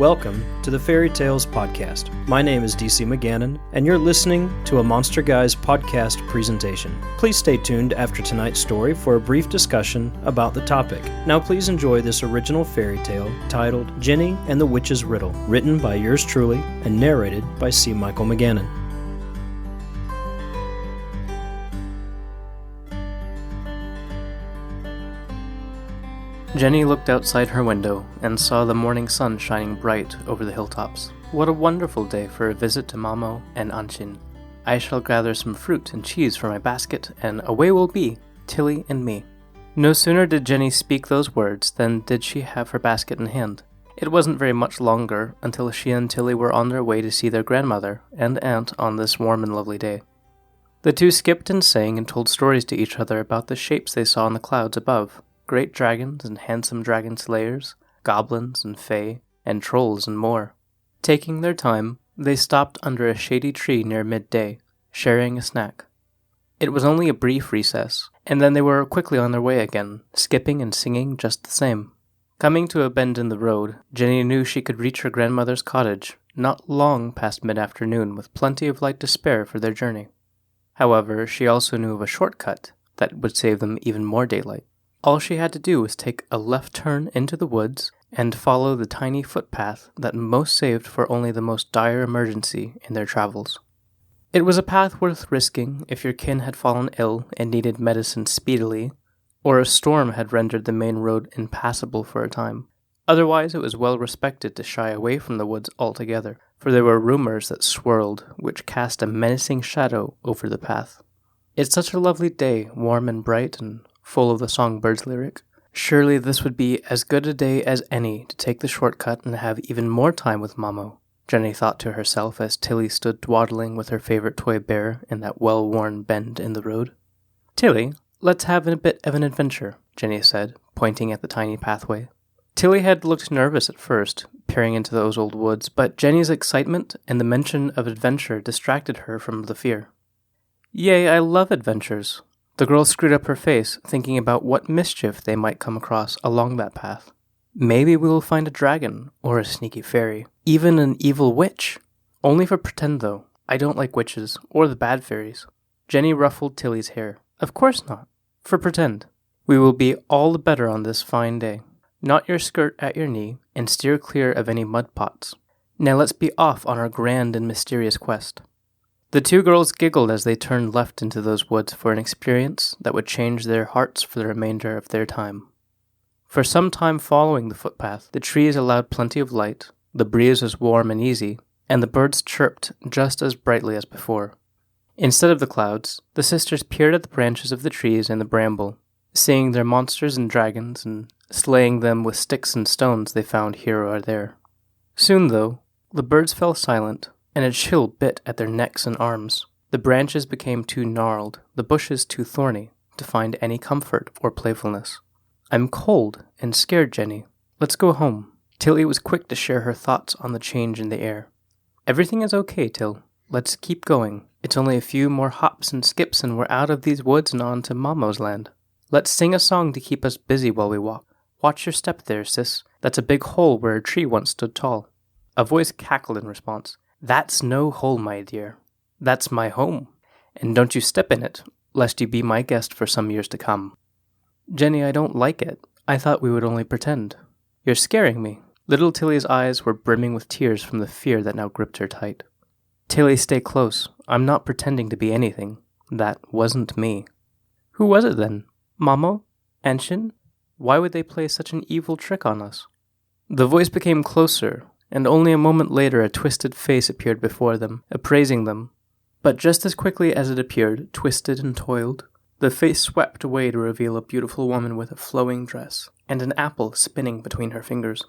Welcome to the Faerie Tales Podcast. My name is D.C McGannon, and you're listening to a Monster Guys podcast presentation. Please stay tuned after tonight's story for a brief discussion about the topic. Now please enjoy this original fairy tale titled Jenny and the Witch's Riddle, written by yours truly and narrated by C. Michael McGannon. Jenny looked outside her window and saw the morning sun shining bright over the hilltops. What a wonderful day for a visit to Mamo and Anshin. I shall gather some fruit and cheese for my basket, and away we'll be, Tilly and me. No sooner did Jenny speak those words than did she have her basket in hand. It wasn't very much longer until she and Tilly were on their way to see their grandmother and aunt on this warm and lovely day. The two skipped and sang and told stories to each other about the shapes they saw in the clouds above. Great dragons and handsome dragon slayers, goblins and fae, and trolls and more. Taking their time, they stopped under a shady tree near midday, sharing a snack. It was only a brief recess, and then they were quickly on their way again, skipping and singing just the same. Coming to a bend in the road, Jenny knew she could reach her grandmother's cottage, not long past mid-afternoon, with plenty of light to spare for their journey. However, she also knew of a shortcut that would save them even more daylight. All she had to do was take a left turn into the woods and follow the tiny footpath that most saved for only the most dire emergency in their travels. It was a path worth risking if your kin had fallen ill and needed medicine speedily, or a storm had rendered the main road impassable for a time. Otherwise, it was well respected to shy away from the woods altogether, for there were rumors that swirled which cast a menacing shadow over the path. It's such a lovely day, warm and bright and full of the songbird's lyric. Surely this would be as good a day as any to take the shortcut and have even more time with Mamo, Jenny thought to herself as Tilly stood dawdling with her favorite toy bear in that well-worn bend in the road. "Tilly, let's have a bit of an adventure," Jenny said, pointing at the tiny pathway. Tilly had looked nervous at first, peering into those old woods, but Jenny's excitement and the mention of adventure distracted her from the fear. "Yay, I love adventures." The girl screwed up her face, thinking about what mischief they might come across along that path. Maybe we will find a dragon, or a sneaky fairy, even an evil witch. Only for pretend, though. I don't like witches, or the bad fairies. Jenny ruffled Tilly's hair. Of course not. For pretend. We will be all the better on this fine day. Knot your skirt at your knee, and steer clear of any mud pots. Now let's be off on our grand and mysterious quest. The two girls giggled as they turned left into those woods for an experience that would change their hearts for the remainder of their time. For some time following the footpath, the trees allowed plenty of light, the breeze was warm and easy, and the birds chirped just as brightly as before. Instead of the clouds, the sisters peered at the branches of the trees and the bramble, seeing their monsters and dragons and slaying them with sticks and stones they found here or there. Soon, though, the birds fell silent, and a chill bit at their necks and arms. The branches became too gnarled, the bushes too thorny, to find any comfort or playfulness. "I'm cold and scared, Jenny. Let's go home." Tilly was quick to share her thoughts on the change in the air. "Everything is okay, Till. Let's keep going. It's only a few more hops and skips and we're out of these woods and on to Mamo's land. Let's sing a song to keep us busy while we walk. Watch your step there, sis. That's a big hole where a tree once stood tall." A voice cackled in response. "That's no hole, my dear. That's my home. And don't you step in it, lest you be my guest for some years to come." "Jenny, I don't like it. I thought we would only pretend." "You're scaring me." Little Tilly's eyes were brimming with tears from the fear that now gripped her tight. "Tilly, stay close. I'm not pretending to be anything. That wasn't me." "Who was it then? Mamo? Anshin? Why would they play such an evil trick on us?" The voice became closer, and only a moment later a twisted face appeared before them, appraising them. But just as quickly as it appeared, twisted and toiled, the face swept away to reveal a beautiful woman with a flowing dress, and an apple spinning between her fingers.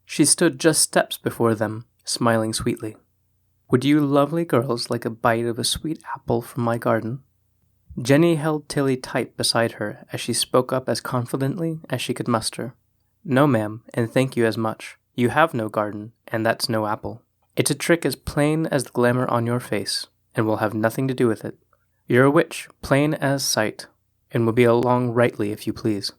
She stood just steps before them, smiling sweetly. "Would you lovely girls like a bite of a sweet apple from my garden?" Jenny held Tilly tight beside her as she spoke up as confidently as she could muster. "No, ma'am, and thank you as much. You have no garden, and that's no apple. It's a trick as plain as the glamour on your face, and will have nothing to do with it. You're a witch, plain as sight, and will be along rightly if you please."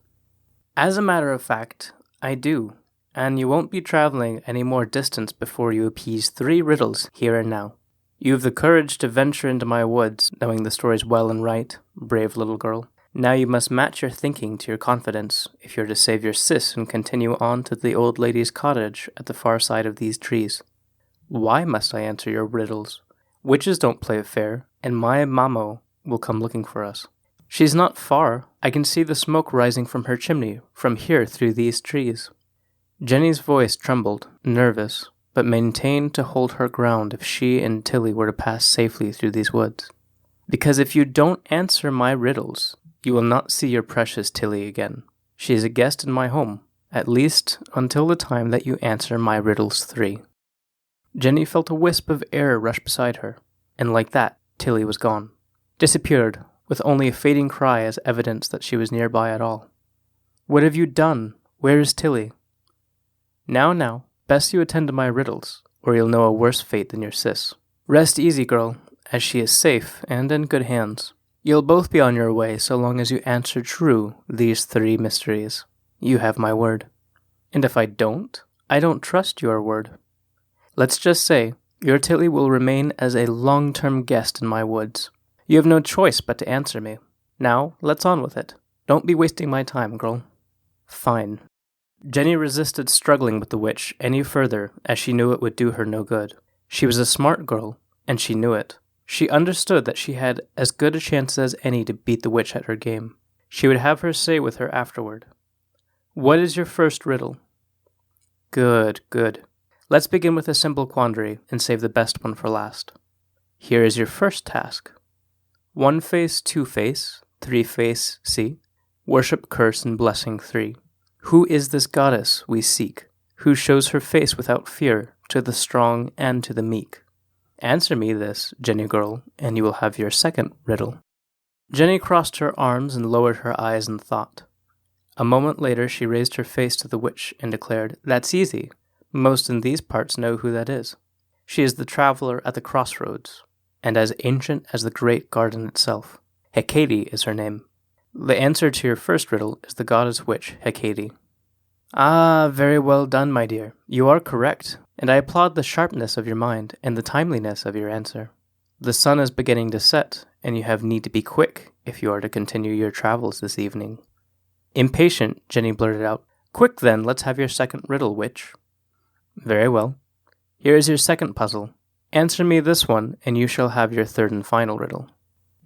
"As a matter of fact, I do, and you won't be traveling any more distance before you appease 3 riddles here and now. You have the courage to venture into my woods, knowing the stories well and right, brave little girl. Now you must match your thinking to your confidence if you're to save your sis and continue on to the old lady's cottage at the far side of these trees. Why must I answer your riddles? Witches don't play fair, and my mamo will come looking for us. She's not far. I can see the smoke rising from her chimney, from here through these trees. Jenny's voice trembled, nervous, but maintained to hold her ground if she and Tilly were to pass safely through these woods. Because if you don't answer my riddles, you will not see your precious Tilly again. She is a guest in my home, at least until the time that you answer my riddles 3. Jenny felt a wisp of air rush beside her, and like that, Tilly was gone. Disappeared, with only a fading cry as evidence that she was nearby at all. What have you done? Where is Tilly? Now, best you attend to my riddles, or you'll know a worse fate than your sis. Rest easy, girl, as she is safe and in good hands. You'll both be on your way so long as you answer true these 3 mysteries. You have my word. And if I don't trust your word. Let's just say, your Tilly will remain as a long-term guest in my woods. You have no choice but to answer me. Now, let's on with it. Don't be wasting my time, girl. Fine. Jenny resisted struggling with the witch any further, as she knew it would do her no good. She was a smart girl, and she knew it. She understood that she had as good a chance as any to beat the witch at her game. She would have her say with her afterward. What is your first riddle? Good. Let's begin with a simple quandary and save the best one for last. Here is your first task. 1 face, 2 face, 3 face, see. Worship, curse, and blessing 3. Who is this goddess we seek, who shows her face without fear to the strong and to the meek? Answer me this, Jenny girl, and you will have your second riddle. Jenny crossed her arms and lowered her eyes in thought. A moment later she raised her face to the witch and declared, That's easy. Most in these parts know who that is. She is the traveler at the crossroads, and as ancient as the great garden itself. Hecate is her name. The answer to your first riddle is the goddess witch, Hecate. Ah, very well done, my dear. You are correct, and I applaud the sharpness of your mind and the timeliness of your answer. The sun is beginning to set, and you have need to be quick if you are to continue your travels this evening. Impatient, Jenny blurted out. Quick then, let's have your second riddle, witch. Very well. Here is your second puzzle. Answer me this one, and you shall have your third and final riddle.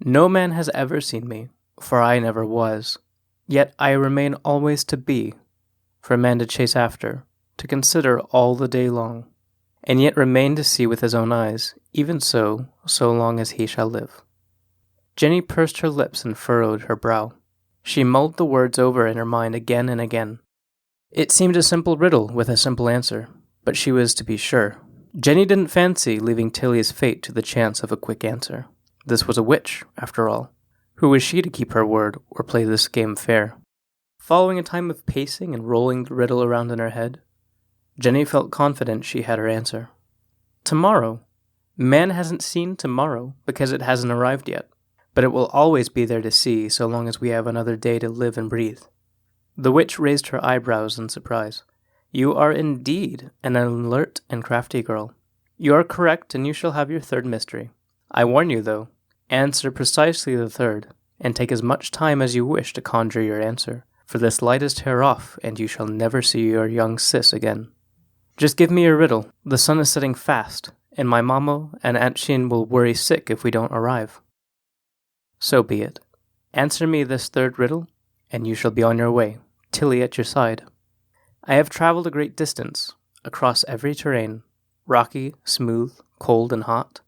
No man has ever seen me, for I never was. Yet I remain always to be, for a man to chase after, to consider all the day long, and yet remain to see with his own eyes, even so long as he shall live. Jenny pursed her lips and furrowed her brow. She mulled the words over in her mind again and again. It seemed a simple riddle with a simple answer, but she was to be sure. Jenny didn't fancy leaving Tilly's fate to the chance of a quick answer. This was a witch, after all. Who was she to keep her word or play this game fair? Following a time of pacing and rolling the riddle around in her head, Jenny felt confident she had her answer. Tomorrow. Man hasn't seen tomorrow because it hasn't arrived yet, but it will always be there to see so long as we have another day to live and breathe. The witch raised her eyebrows in surprise. You are indeed an alert and crafty girl. You are correct, and you shall have your third mystery. I warn you, though, answer precisely the third, and take as much time as you wish to conjure your answer, for this light is tear off, and you shall never see your young sis again. Just give me your riddle. The sun is setting fast, and my mamo and Aunt Shin will worry sick if we don't arrive. So be it. Answer me this third riddle, and you shall be on your way, Tilly at your side. I have traveled a great distance, across every terrain, rocky, smooth, cold, and hot.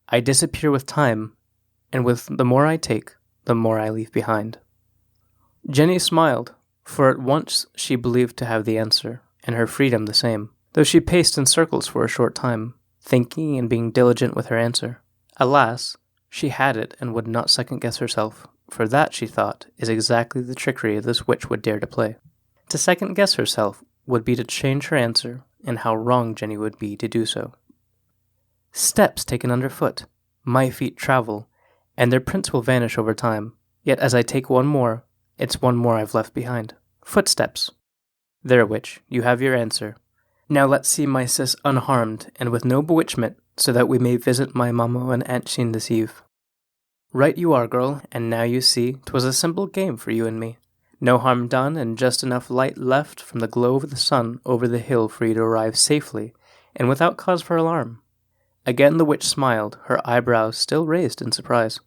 I disappear with time, and with the more I take, the more I leave behind. Jenny smiled, for at once she believed to have the answer, and her freedom the same, though she paced in circles for a short time, thinking and being diligent with her answer. Alas, she had it and would not second-guess herself, for that, she thought, is exactly the trickery this witch would dare to play. To second-guess herself would be to change her answer, and how wrong Jenny would be to do so. Steps taken underfoot, my feet travel, and their prints will vanish over time, yet as I take one more, it's one more I've left behind. Footsteps. There, witch, you have your answer. Now let's see my sis unharmed and with no bewitchment, so that we may visit my mammo and Anchin this eve. Right you are, girl, and now you see 'twas a simple game for you and me. No harm done, and just enough light left from the glow of the sun over the hill for you to arrive safely, and without cause for alarm. Again the witch smiled, her eyebrows still raised in surprise.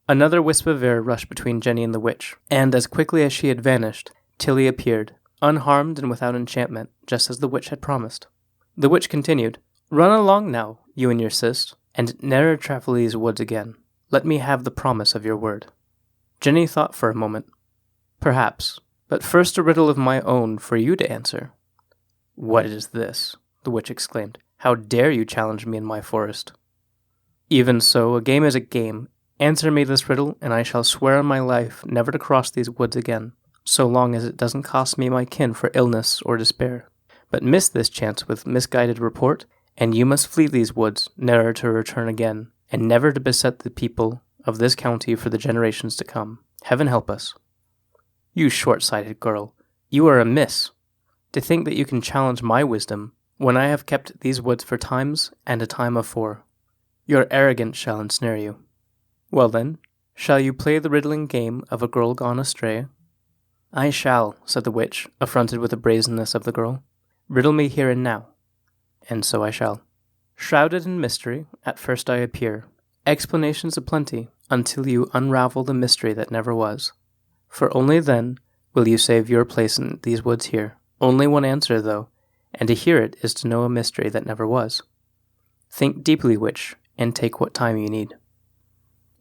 Another wisp of air rushed between Jenny and the witch, and as quickly as she had vanished, Tilly appeared, unharmed and without enchantment, just as the witch had promised. The witch continued, Run along now, you and your sis, and ne'er travel these woods again. Let me have the promise of your word. Jenny thought for a moment. Perhaps, but first a riddle of my own for you to answer. What is this? The witch exclaimed. How dare you challenge me in my forest? Even so, a game is a game. Answer me this riddle, and I shall swear on my life never to cross these woods again, so long as it doesn't cost me my kin for illness or despair. But miss this chance with misguided report, and you must flee these woods, ne'er to return again, and never to beset the people of this county for the generations to come. Heaven help us. You short-sighted girl, you are amiss. To think that you can challenge my wisdom, when I have kept these woods for times and a time afore. Your arrogance shall ensnare you. Well then, shall you play the riddling game of a girl gone astray? I shall, said the witch, affronted with the brazenness of the girl. Riddle me here and now. And so I shall. Shrouded in mystery, at first I appear. Explanations aplenty, until you unravel the mystery that never was. For only then will you save your place in these woods here. Only one answer, though, and to hear it is to know a mystery that never was. Think deeply, witch, and take what time you need.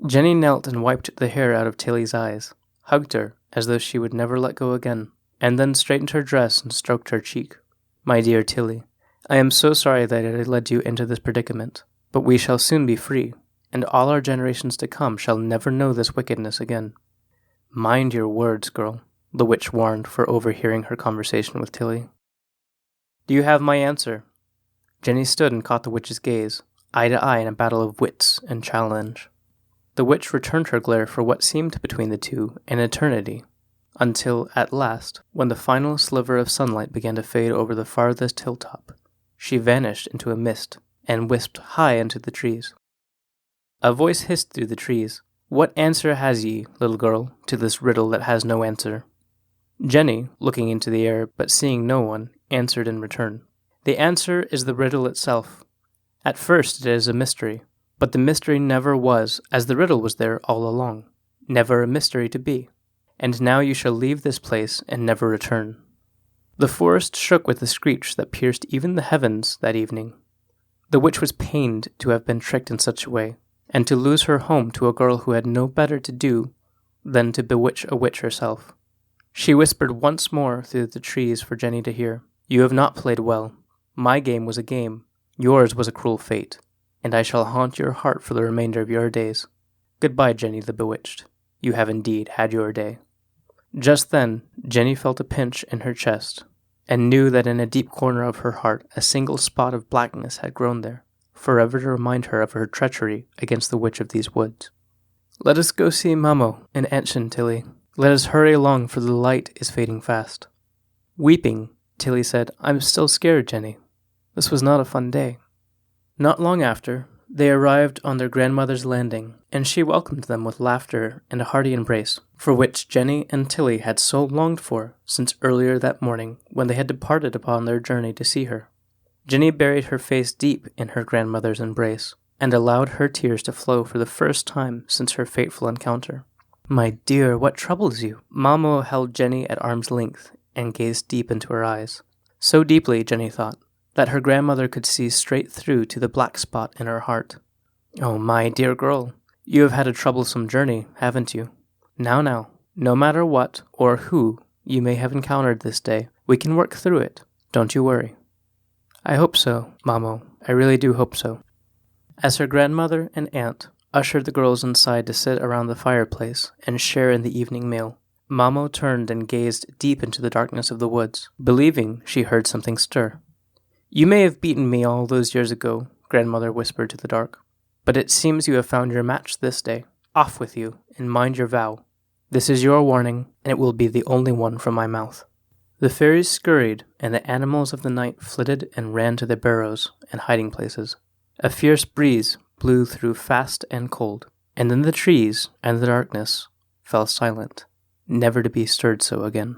Jenny knelt and wiped the hair out of Tilly's eyes, hugged her as though she would never let go again, and then straightened her dress and stroked her cheek. My dear Tilly, I am so sorry that I led you into this predicament, but we shall soon be free, and all our generations to come shall never know this wickedness again. Mind your words, girl, the witch warned for overhearing her conversation with Tilly. Do you have my answer? Jenny stood and caught the witch's gaze, eye to eye in a battle of wits and challenge. The witch returned her glare for what seemed between the two an eternity, until, at last, when the final sliver of sunlight began to fade over the farthest hilltop, she vanished into a mist and whisked high into the trees. A voice hissed through the trees, What answer has ye, little girl, to this riddle that has no answer? Jenny, looking into the air but seeing no one, answered in return. The answer is the riddle itself. At first it is a mystery, but the mystery never was, as the riddle was there all along, never a mystery to be. And now you shall leave this place and never return. The forest shook with a screech that pierced even the heavens that evening. The witch was pained to have been tricked in such a way, and to lose her home to a girl who had no better to do than to bewitch a witch herself. She whispered once more through the trees for Jenny to hear, You have not played well. My game was a game. Yours was a cruel fate, and I shall haunt your heart for the remainder of your days. Goodbye, Jenny the bewitched. You have indeed had your day. Just then, Jenny felt a pinch in her chest, and knew that in a deep corner of her heart a single spot of blackness had grown there, forever to remind her of her treachery against the witch of these woods. Let us go see Mammo and Anchin, Tilly. Let us hurry along, for the light is fading fast. Weeping, Tilly said, I'm still scared, Jenny. This was not a fun day. Not long after, they arrived on their grandmother's landing, and she welcomed them with laughter and a hearty embrace, for which Jenny and Tilly had so longed for since earlier that morning when they had departed upon their journey to see her. Jenny buried her face deep in her grandmother's embrace, and allowed her tears to flow for the first time since her fateful encounter. My dear, what troubles you? Mammo held Jenny at arm's length and gazed deep into her eyes. So deeply, Jenny thought, that her grandmother could see straight through to the black spot in her heart. Oh, my dear girl, you have had a troublesome journey, haven't you? Now, no matter what or who you may have encountered this day, we can work through it. Don't you worry. I hope so, Mammo. I really do hope so. As her grandmother and aunt ushered the girls inside to sit around the fireplace and share in the evening meal, Mammo turned and gazed deep into the darkness of the woods, believing she heard something stir. You may have beaten me all those years ago, grandmother whispered to the dark, but it seems you have found your match this day. Off with you, and mind your vow. This is your warning, and it will be the only one from my mouth. The fairies scurried, and the animals of the night flitted and ran to their burrows and hiding places. A fierce breeze blew through fast and cold, and then the trees and the darkness fell silent, never to be stirred so again.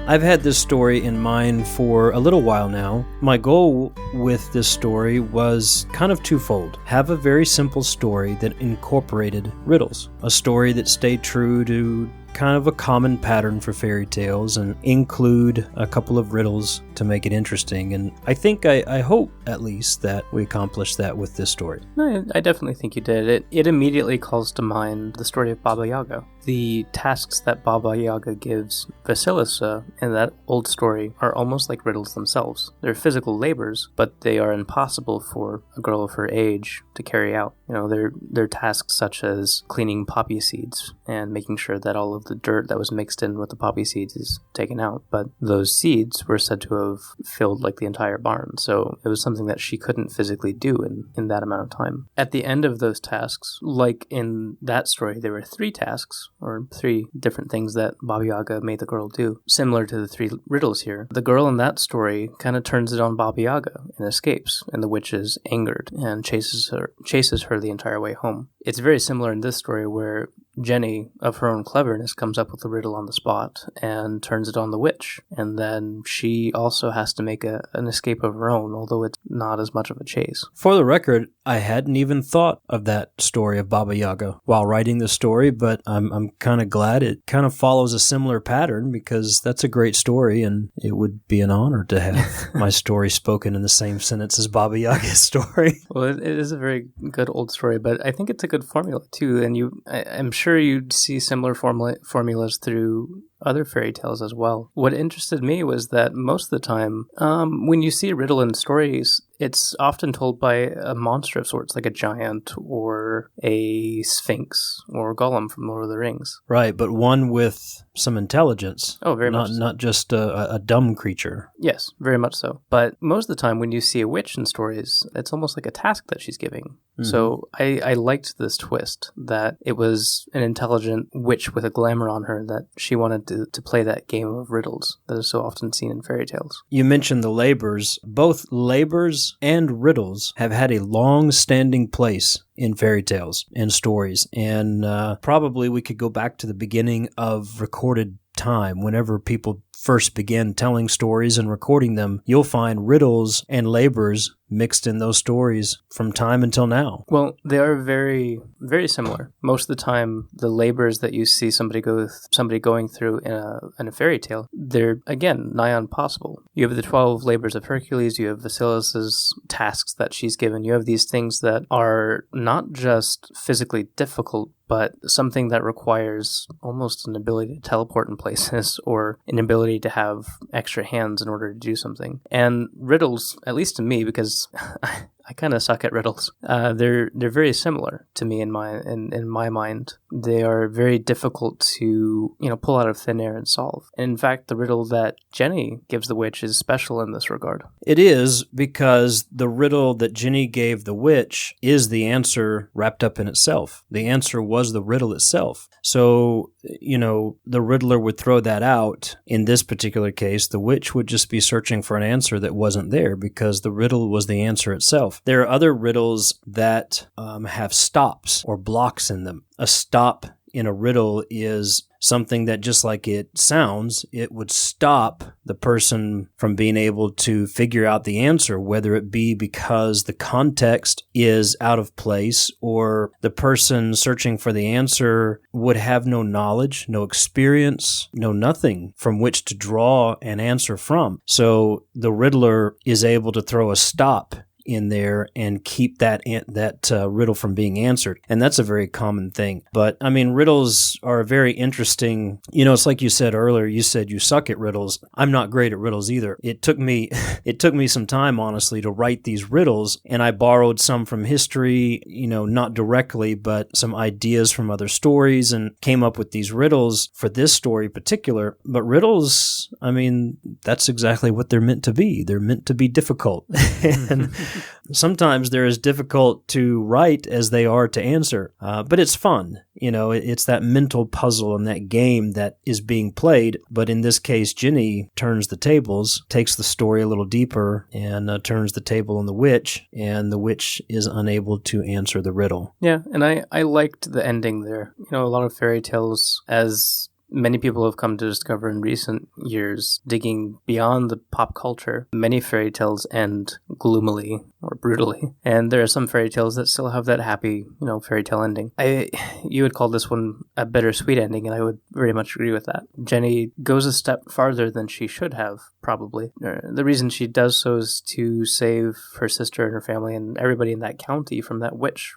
I've had this story in mind for a little while now. My goal with this story was kind of twofold. Have a very simple story that incorporated riddles. A story that stayed true to kind of a common pattern for fairy tales and include a couple of riddles to make it interesting. And I hope at least that we accomplished that with this story. No, I definitely think you did. It immediately calls to mind the story of Baba Yaga. The tasks that Baba Yaga gives Vasilisa in that old story are almost like riddles themselves. They're physical labors, but they are impossible for a girl of her age to carry out. They're tasks such as cleaning poppy seeds and making sure that all of the dirt that was mixed in with the poppy seeds is taken out. But those seeds were said to have filled like the entire barn, so it was something that she couldn't physically do in that amount of time. At the end of those tasks, like in that story, there were 3 tasks, or 3 different things that Baba Yaga made the girl do, similar to the 3 riddles here. The girl in that story kind of turns it on Baba Yaga and escapes, and the witch is angered and chases her the entire way home. It's very similar in this story where Jenny, of her own cleverness, comes up with the riddle on the spot and turns it on the witch. And then she also has to make an escape of her own, although it's not as much of a chase. For the record, I hadn't even thought of that story of Baba Yaga while writing the story, but I'm kind of glad it kind of follows a similar pattern, because that's a great story, and it would be an honor to have my story spoken in the same sentence as Baba Yaga's story. Well, it is a very good old story, but I think it's a good formula too, and I'm sure you'd see similar formulas through other fairy tales as well. What interested me was that most of the time, when you see a riddle in stories, it's often told by a monster of sorts, like a giant or a sphinx or a golem from Lord of the Rings. Right, but one with some intelligence. Oh, very much so. Not just a dumb creature. Yes, very much so. But most of the time when you see a witch in stories, it's almost like a task that she's giving. Mm-hmm. So I liked this twist, that it was an intelligent witch with a glamour on her, that she wanted to play that game of riddles that is so often seen in fairy tales. You mentioned the labors. Both labors and riddles have had a long-standing place in fairy tales and stories. And probably we could go back to the beginning of recorded time. Whenever people first began telling stories and recording them, you'll find riddles and labors mixed in those stories from time until now. Well, they are very, very similar. Most of the time, the labors that you see somebody going through in a fairy tale, they're, again, nigh impossible. You have the 12 labors of Hercules, you have Vasilis's tasks that she's given, you have these things that are not just physically difficult, but something that requires almost an ability to teleport in places or an ability to have extra hands in order to do something. And riddles, at least to me, because I kind of suck at riddles, they're very similar to me in my mind. They are very difficult to pull out of thin air and solve. And in fact, the riddle that Jenny gives the witch is special in this regard. It is, because the riddle that Jenny gave the witch is the answer wrapped up in itself. The answer was the riddle itself. So, the riddler would throw that out. In this particular case, the witch would just be searching for an answer that wasn't there, because the riddle was the answer itself. There are other riddles that have stops or blocks in them. A stop in a riddle is something that, just like it sounds, it would stop the person from being able to figure out the answer, whether it be because the context is out of place or the person searching for the answer would have no knowledge, no experience, no nothing from which to draw an answer from. So the riddler is able to throw a stop in there and keep that riddle from being answered. And that's a very common thing. But I mean, riddles are very interesting. It's like you said earlier, you said you suck at riddles. I'm not great at riddles either. It took me some time, honestly, to write these riddles, and I borrowed some from history, not directly, but some ideas from other stories, and came up with these riddles for this story in particular. But riddles, I mean, that's exactly what they're meant to be. They're meant to be difficult. And sometimes they're as difficult to write as they are to answer. But it's fun. It's that mental puzzle and that game that is being played. But in this case, Ginny turns the tables, takes the story a little deeper, and turns the table on the witch, and the witch is unable to answer the riddle. Yeah, and I liked the ending there. A lot of fairy tales, as many people have come to discover in recent years, digging beyond the pop culture, many fairy tales end gloomily or brutally. And there are some fairy tales that still have that happy, fairy tale ending. You would call this one a bittersweet ending, and I would very much agree with that. Jenny goes a step farther than she should have, probably. The reason she does so is to save her sister and her family and everybody in that county from that witch,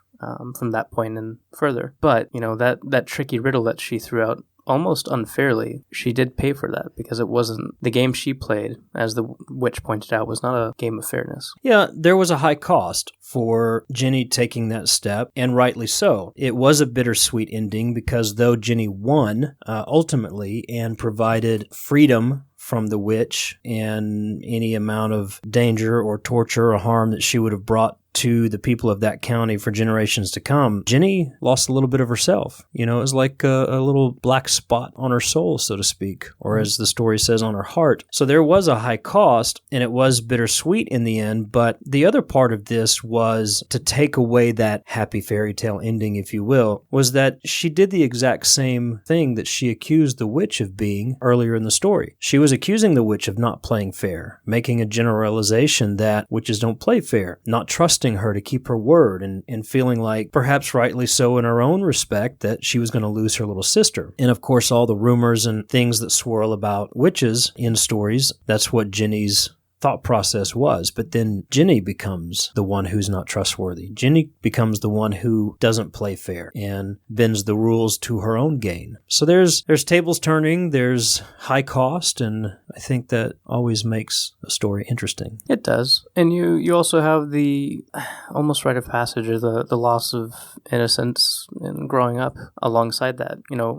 from that point and further. But, that tricky riddle that she threw out, almost unfairly, she did pay for that, because it wasn't the game she played, as the witch pointed out, was not a game of fairness. Yeah, there was a high cost for Ginny taking that step, and rightly so. It was a bittersweet ending, because though Ginny won ultimately and provided freedom from the witch and any amount of danger or torture or harm that she would have brought to the people of that county for generations to come, Ginny lost a little bit of herself. It was like a little black spot on her soul, so to speak, or as the story says, on her heart. So there was a high cost, and it was bittersweet in the end, but the other part of this was to take away that happy fairy tale ending, if you will, was that she did the exact same thing that she accused the witch of being earlier in the story. She was accusing the witch of not playing fair, making a generalization that witches don't play fair, not trusting her to keep her word, and feeling like, perhaps rightly so in her own respect, that she was going to lose her little sister. And of course, all the rumors and things that swirl about witches in stories, that's what Ginny's thought process was. But then Ginny becomes the one who's not trustworthy. Ginny becomes the one who doesn't play fair and bends the rules to her own gain. So there's tables turning, there's high cost, and I think that always makes a story interesting. It does. And you also have the almost rite of passage, or the loss of innocence in growing up alongside that.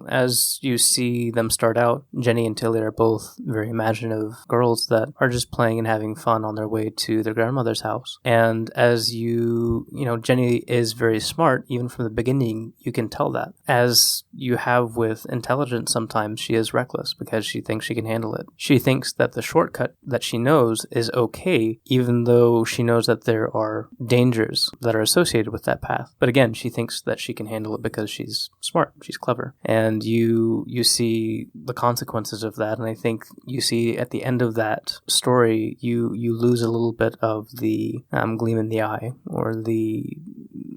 As you see them start out, Jenny and Tilly are both very imaginative girls that are just playing and having fun on their way to their grandmother's house. And as Jenny is very smart, even from the beginning, you can tell that. As you have with intelligence, sometimes she is reckless because she thinks she can handle it. She thinks that the shortcut that she knows is okay, even though she knows that there are dangers that are associated with that path. But again, she thinks that she can handle it because she's smart, she's clever. And you see the consequences of that, and I think you see at the end of that story, you lose a little bit of the gleam in the eye, or the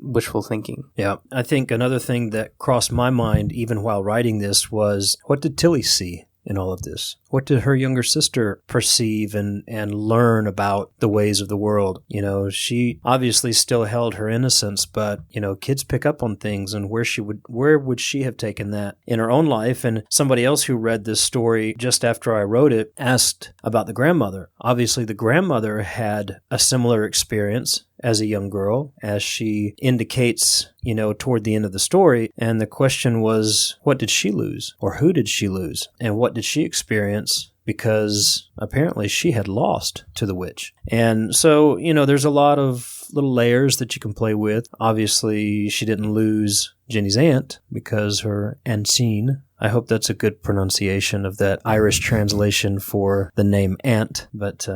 wishful thinking. Yeah, I think another thing that crossed my mind even while writing this was, what did Tilly see in all of this? What did her younger sister perceive and learn about the ways of the world? She obviously still held her innocence, but, kids pick up on things, and where would she have taken that in her own life? And somebody else who read this story just after I wrote it asked about the grandmother. Obviously, the grandmother had a similar experience as a young girl, as she indicates, toward the end of the story. And the question was, what did she lose? Or who did she lose? And what did she experience? Because apparently she had lost to the witch. And so, there's a lot of little layers that you can play with. Obviously, she didn't lose Jenny's aunt, because her Ancine, I hope that's a good pronunciation of that Irish translation for the name aunt, but,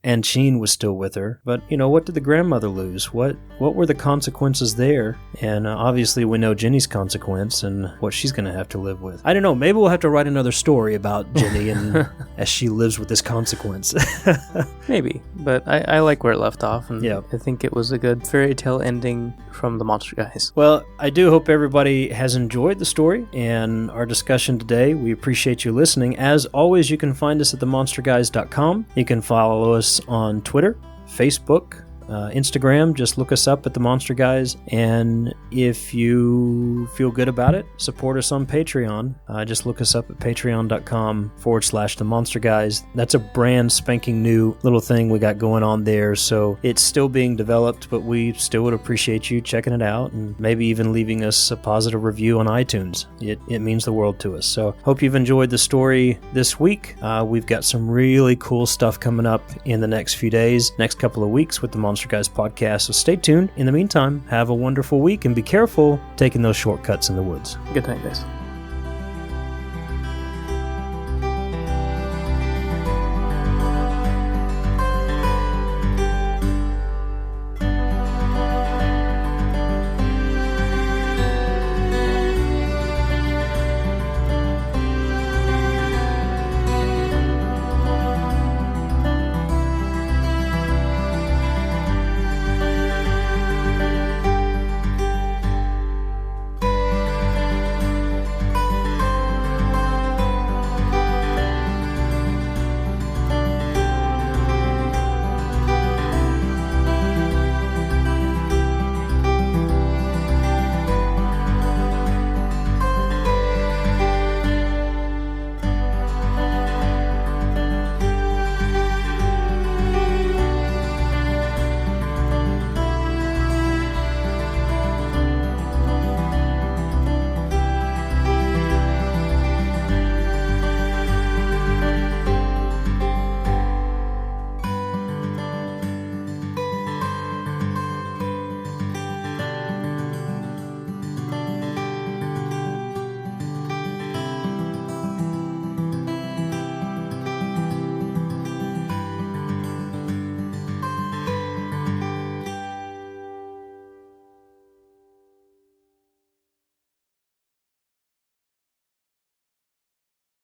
Ancine was still with her. But, what did the grandmother lose? What were the consequences there? And obviously we know Jenny's consequence and what she's going to have to live with. I don't know, maybe we'll have to write another story about Jenny and as she lives with this consequence. Maybe, but I like where it left off, and yeah. I think it was a good fairy tale ending from the Monster Guys. Well, I do hope everybody has enjoyed the story and our discussion today. We appreciate you listening. As always, you can find us at themonsterguys.com. You can follow us on Twitter, Facebook, Instagram, just look us up at the Monster Guys. And if you feel good about it, support us on Patreon. Just look us up at patreon.com/the Monster Guys. That's a brand spanking new little thing we got going on there. So it's still being developed, but we still would appreciate you checking it out and maybe even leaving us a positive review on iTunes. It means the world to us. So hope you've enjoyed the story this week. We've got some really cool stuff coming up in the next few days, next couple of weeks with the Monster Guys podcast. So stay tuned. In the meantime, have a wonderful week and be careful taking those shortcuts in the woods. Good night, guys.